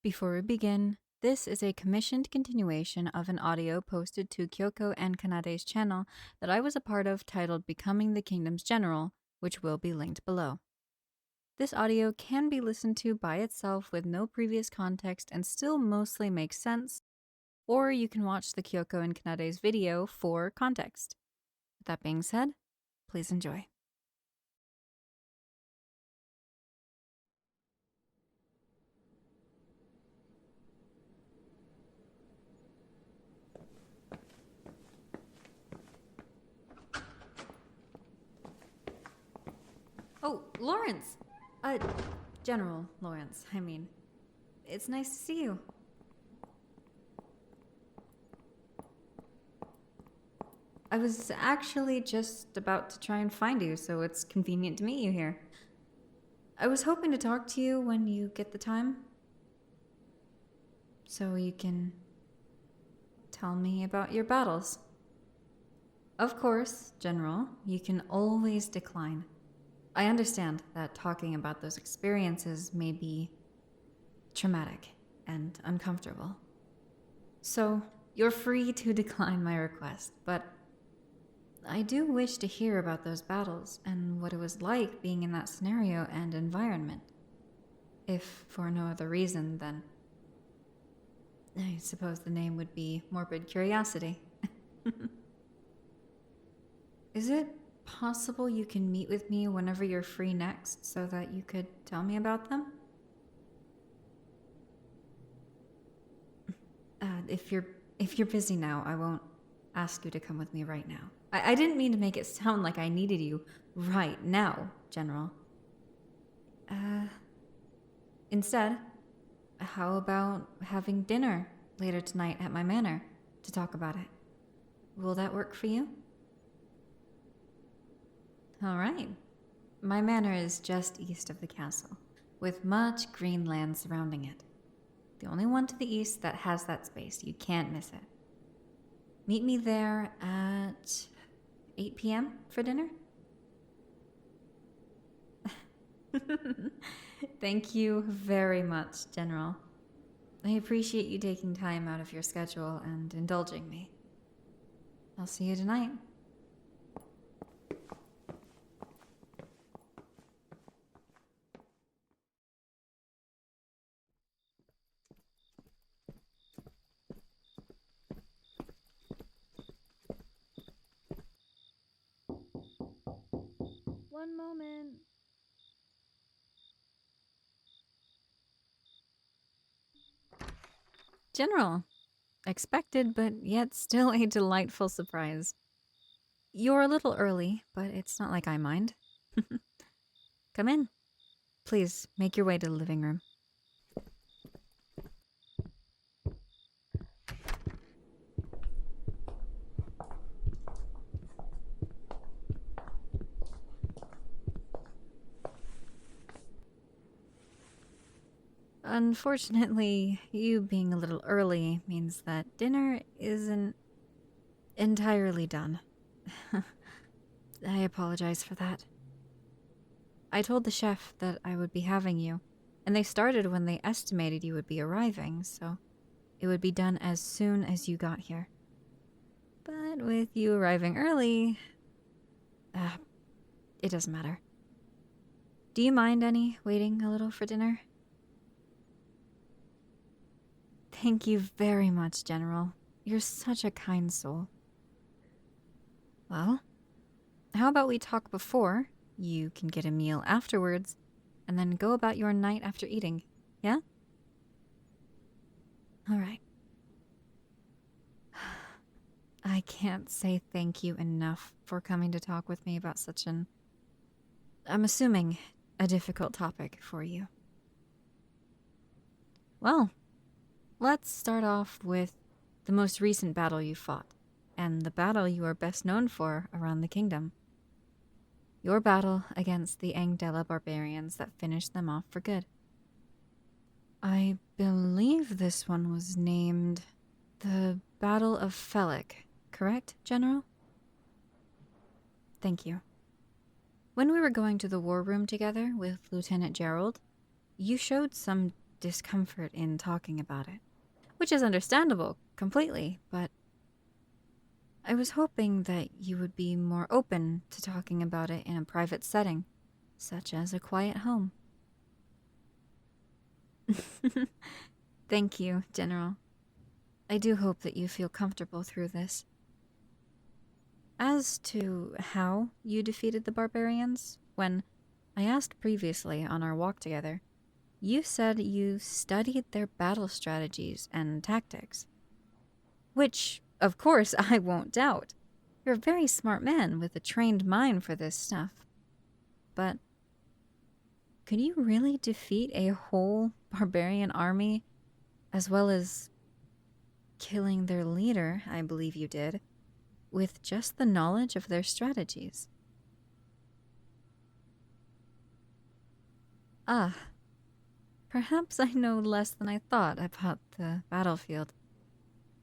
Before we begin, this is a commissioned continuation of an audio posted to Kyoko and Kanade's channel that I was a part of titled Becoming the Kingdom's General, which will be linked below. This audio can be listened to by itself with no previous context and still mostly makes sense, or you can watch the Kyoko and Kanade's video for context. With that being said, please enjoy. Oh, Lawrence! General Lawrence, I mean. It's nice to see you. I was actually just about to try and find you, so it's convenient to meet you here. I was hoping to talk to you when you get the time, so you can tell me about your battles. Of course, General, you can always decline. I understand that talking about those experiences may be traumatic and uncomfortable. So, you're free to decline my request, but I do wish to hear about those battles and what it was like being in that scenario and environment. If for no other reason than, I suppose the name would be Morbid Curiosity. Is it possible you can meet with me whenever you're free next so that you could tell me about them? If you're busy now, I won't ask you to come with me right now. I didn't mean to make it sound like I needed you right now, General. Instead, how about having dinner later tonight at my manor to talk about it? Will that work for you? All right. My manor is just east of the castle, with much green land surrounding it. The only one to the east that has that space. You can't miss it. Meet me there at 8 p.m. for dinner? Thank you very much, General. I appreciate you taking time out of your schedule and indulging me. I'll see you tonight. One moment. General. Expected, but yet still a delightful surprise. You're a little early, but it's not like I mind. Come in. Please, make your way to the living room. Unfortunately, you being a little early means that dinner isn't entirely done. I apologize for that. I told the chef that I would be having you, and they started when they estimated you would be arriving, so it would be done as soon as you got here. But with you arriving early, it doesn't matter. Do you mind any waiting a little for dinner? Thank you very much, General. You're such a kind soul. Well, how about we talk before? You can get a meal afterwards, and then go about your night after eating, yeah? All right. I can't say thank you enough for coming to talk with me about such an, I'm assuming, a difficult topic for you. Well, let's start off with the most recent battle you fought, and the battle you are best known for around the kingdom. Your battle against the Angdella barbarians that finished them off for good. I believe this one was named the Battle of Felic, correct, General? Thank you. When we were going to the war room together with Lieutenant Gerald, you showed some discomfort in talking about it, which is understandable completely, but I was hoping that you would be more open to talking about it in a private setting, such as a quiet home. Thank you, General. I do hope that you feel comfortable through this. As to how you defeated the barbarians, when I asked previously on our walk together, you said you studied their battle strategies and tactics. Which, of course, I won't doubt. You're a very smart man with a trained mind for this stuff. But could you really defeat a whole barbarian army, as well as killing their leader, I believe you did, with just the knowledge of their strategies? Ah, perhaps I know less than I thought about the battlefield.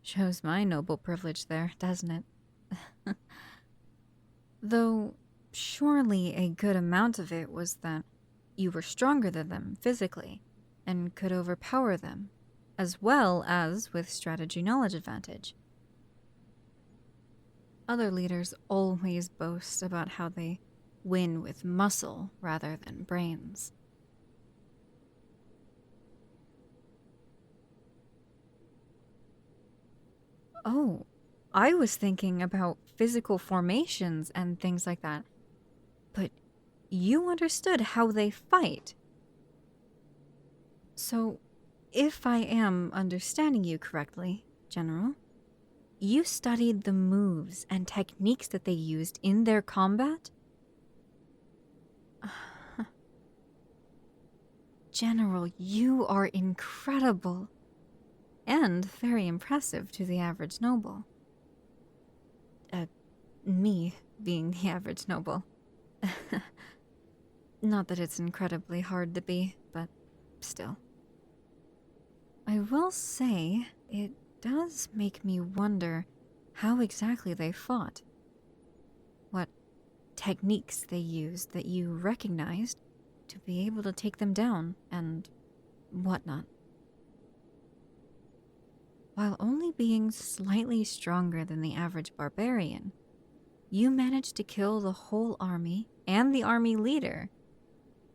Shows my noble privilege there, doesn't it? Though, surely a good amount of it was that you were stronger than them physically, and could overpower them, as well as with strategy knowledge advantage. Other leaders always boast about how they win with muscle rather than brains. Oh, I was thinking about physical formations and things like that. But you understood how they fight. So, if I am understanding you correctly, General, you studied the moves and techniques that they used in their combat? General, you are incredible. And very impressive to the average noble. Me being the average noble. Not that it's incredibly hard to be, but still. I will say, it does make me wonder how exactly they fought. What techniques they used that you recognized to be able to take them down, and whatnot. While only being slightly stronger than the average barbarian, you managed to kill the whole army and the army leader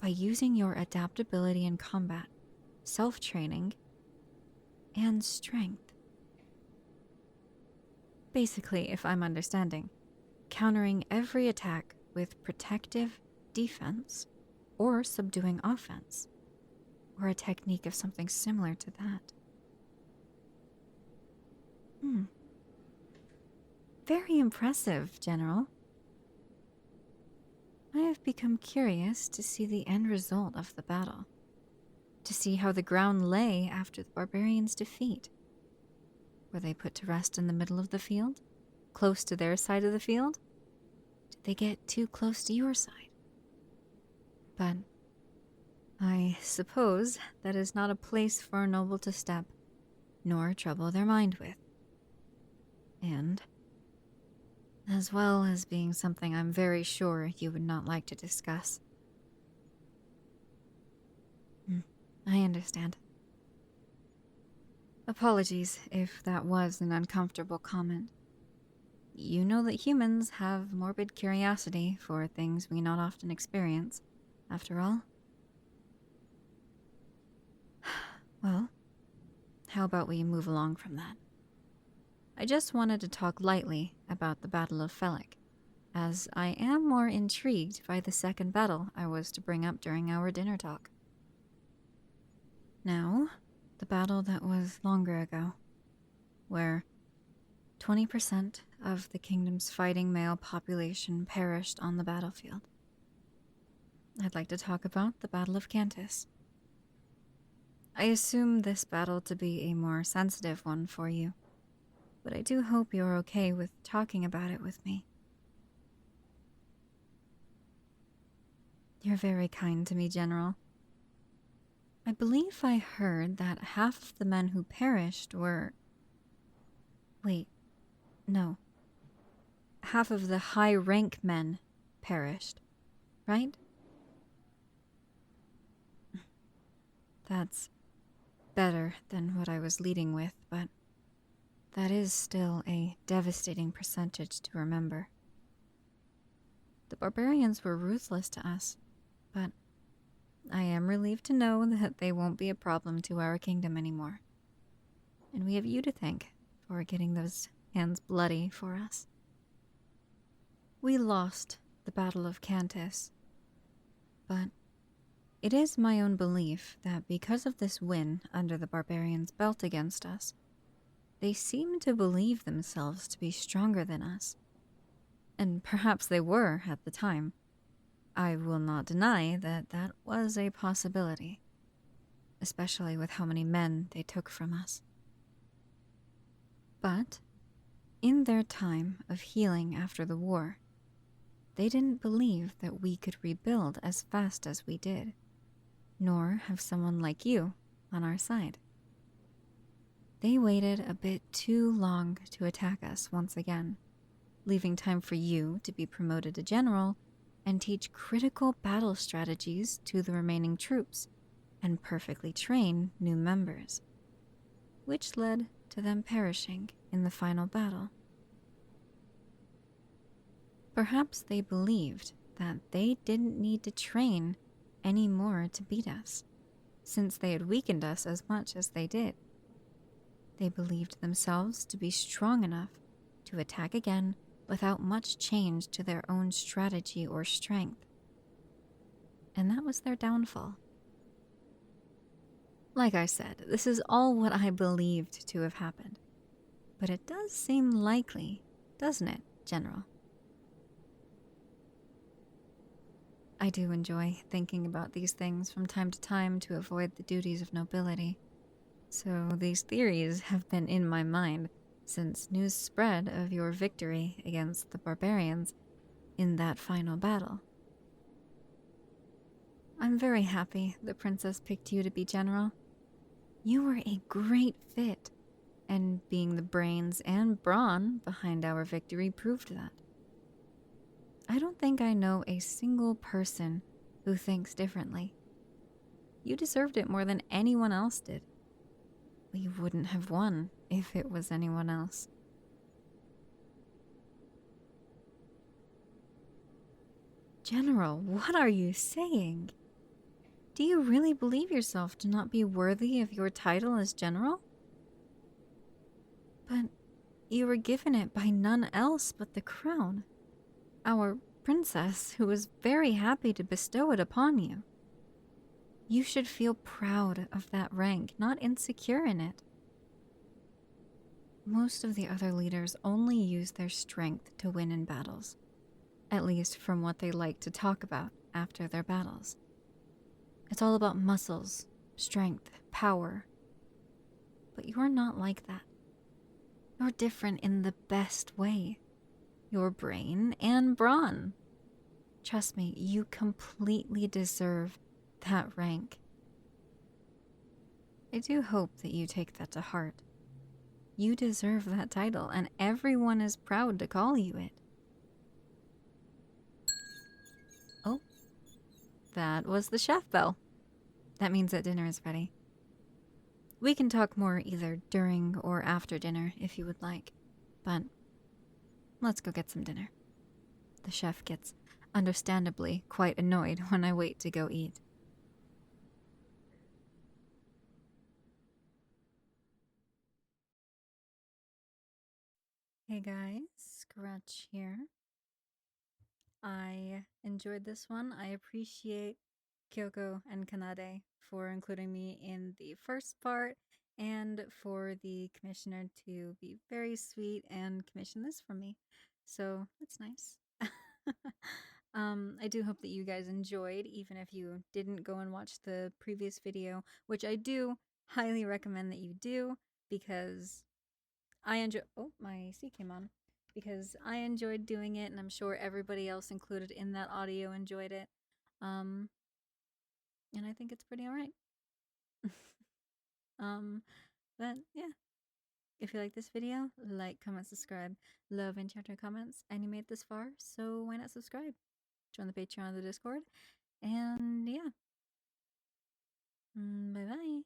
by using your adaptability in combat, self-training, and strength. Basically, if I'm understanding, countering every attack with protective defense or subduing offense, or a technique of something similar to that. Very impressive, General. I have become curious to see the end result of the battle. To see how the ground lay after the barbarians' defeat. Were they put to rest in the middle of the field? Close to their side of the field? Did they get too close to your side? But I suppose that is not a place for a noble to step, nor trouble their mind with. And, as well as being something I'm very sure you would not like to discuss. I understand. Apologies if that was an uncomfortable comment. You know that humans have morbid curiosity for things we not often experience, after all. Well, how about we move along from that? I just wanted to talk lightly about the Battle of Felic, as I am more intrigued by the second battle I was to bring up during our dinner talk. Now, the battle that was longer ago, where 20% of the kingdom's fighting male population perished on the battlefield. I'd like to talk about the Battle of Kis. I assume this battle to be a more sensitive one for you, but I do hope you're okay with talking about it with me. You're very kind to me, General. I believe I heard that half of the men who perished were... Wait, no. Half of the high-rank men perished, right? That's better than what I was leading with, but that is still a devastating percentage to remember. The barbarians were ruthless to us, but I am relieved to know that they won't be a problem to our kingdom anymore. And we have you to thank for getting those hands bloody for us. We lost the Battle of Kis, but it is my own belief that because of this win under the barbarians' belt against us, they seem to believe themselves to be stronger than us. And perhaps they were at the time. I will not deny that that was a possibility, especially with how many men they took from us. But in their time of healing after the war, they didn't believe that we could rebuild as fast as we did, nor have someone like you on our side. They waited a bit too long to attack us once again, leaving time for you to be promoted to general and teach critical battle strategies to the remaining troops and perfectly train new members, which led to them perishing in the final battle. Perhaps they believed that they didn't need to train any more to beat us, since they had weakened us as much as they did. They believed themselves to be strong enough to attack again without much change to their own strategy or strength. And that was their downfall. Like I said, this is all what I believed to have happened. But it does seem likely, doesn't it, General? I do enjoy thinking about these things from time to time to avoid the duties of nobility. So these theories have been in my mind since news spread of your victory against the barbarians in that final battle. I'm very happy the princess picked you to be general. You were a great fit, and being the brains and brawn behind our victory proved that. I don't think I know a single person who thinks differently. You deserved it more than anyone else did. But you wouldn't have won if it was anyone else. General, what are you saying? Do you really believe yourself to not be worthy of your title as general? But you were given it by none else but the crown. Our princess, who was very happy to bestow it upon you. You should feel proud of that rank, not insecure in it. Most of the other leaders only use their strength to win in battles, at least from what they like to talk about after their battles. It's all about muscles, strength, power. But you're not like that. You're different in the best way. Your brain and brawn. Trust me, you completely deserve that rank. I do hope that you take that to heart. You deserve that title, and everyone is proud to call you it. Oh, that was the chef bell. That means that dinner is ready. We can talk more either during or after dinner if you would like, but let's go get some dinner. The chef gets understandably quite annoyed when I wait to go eat. Hey guys, Scratch here. I enjoyed this one. I appreciate Kyoko and Kanade for including me in the first part and for the commissioner to be very sweet and commission this for me. So that's nice. I do hope that you guys enjoyed, even if you didn't go and watch the previous video, which I do highly recommend that you do because I enjoy. Oh, my C came on. Because I enjoyed doing it, and I'm sure everybody else included in that audio enjoyed it. And I think it's pretty alright. But yeah. If you like this video, like, comment, subscribe. Love and chapter comments, and you made it this far, so why not subscribe? Join the Patreon or the Discord. And yeah. Bye bye.